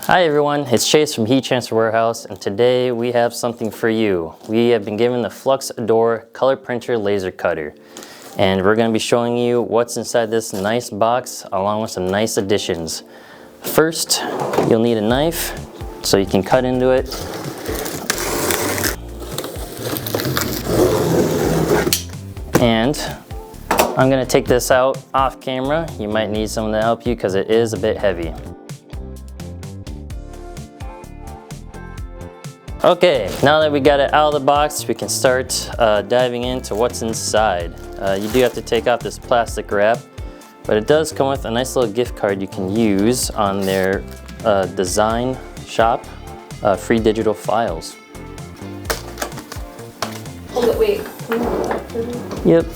Hi everyone, it's Chase from Heat Transfer Warehouse, and today we have something for you. We have been given the FLUX Ador color printer laser cutter, and we're going to be showing you what's inside this nice box along with some nice additions. First, you'll need a knife so you can cut into it. And I'm going to take this out off camera. You might need someone to help you because it is a bit heavy. Okay, now that we got it out of the box, we can start diving into what's inside. You do have to take off this plastic wrap, but it does come with a nice little gift card you can use on their design shop, free digital files. Hold it, wait. Yep.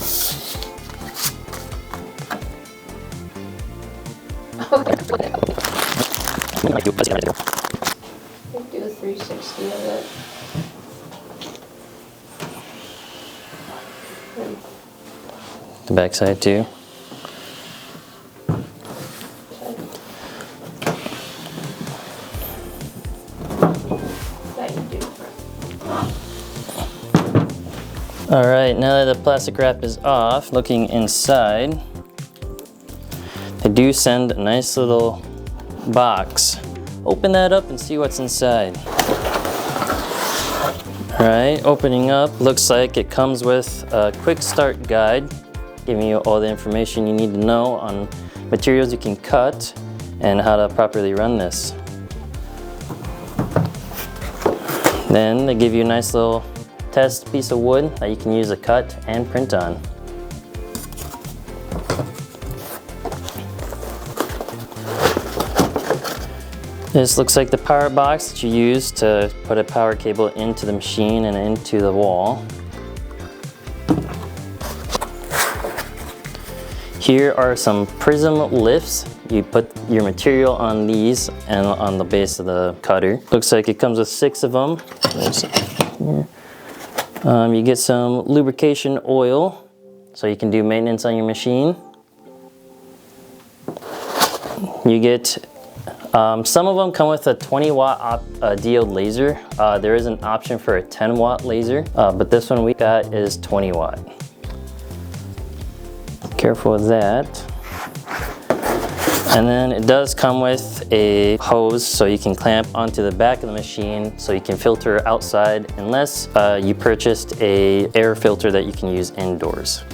Do a 360 of it. The back side too. All right, now that the plastic wrap is off, looking inside, they do send a nice little box. Open that up and see what's inside. All right, opening up, looks like it comes with a quick start guide, giving you all the information you need to know on materials you can cut and how to properly run this. Then they give you a nice little test piece of wood that you can use to cut and print on. This looks like the power box that you use to put a power cable into the machine and into the wall. Here are some Prism Lifts. You put your material on these and on the base of the cutter. Looks like it comes with 6 of them. You get some lubrication oil so you can do maintenance on your machine. You get some of them come with a 20 watt diode laser. There is an option for a 10 watt laser, but this one we got is 20 watt. Careful with that. And then it does come with a hose so you can clamp onto the back of the machine so you can filter outside unless you purchased an air filter that you can use indoors.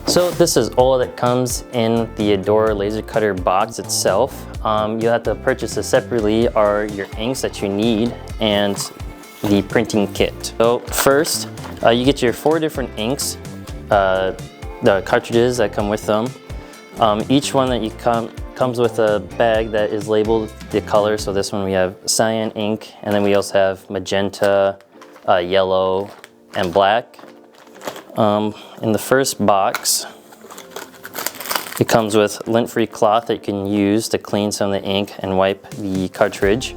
So this is all that comes in the Ador laser cutter box itself. You'll have to purchase this separately are your inks that you need and the printing kit. So first, you get your 4 different inks, the cartridges that come with them. Each one that you comes with a bag that is labeled the color. So this one we have cyan ink, and then we also have magenta, yellow, and black. In the first box, it comes with lint-free cloth that you can use to clean some of the ink and wipe the cartridge.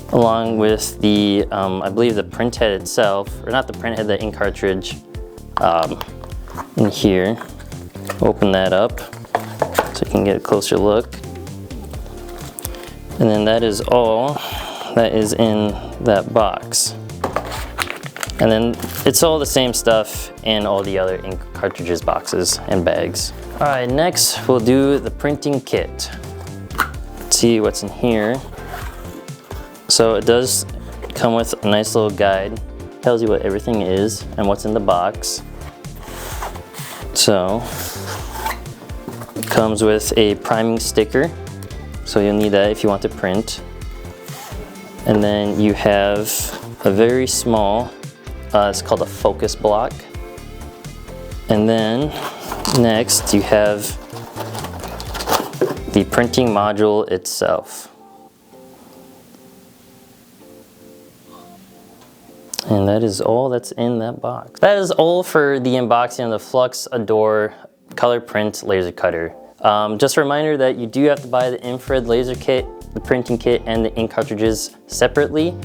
Along with the, I believe the print head itself, or not the print head, the ink cartridge in here. Open that up so you can get a closer look. And then that is all that is in that box. And then it's all the same stuff in all the other ink cartridges boxes and bags. All right, next we'll do the printing kit. Let's see what's in here. So it does come with a nice little guide. Tells you what everything is and what's in the box. So it comes with a priming sticker. So you'll need that if you want to print. And then you have a very small, it's called a focus block. And then next you have the printing module itself. And that is all that's in that box. That is all for the unboxing of the FLUX Ador color print laser cutter. Just a reminder that you do have to buy the infrared laser kit, the printing kit, and the ink cartridges separately.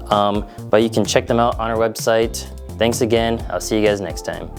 But you can check them out on our website. Thanks again. I'll see you guys next time.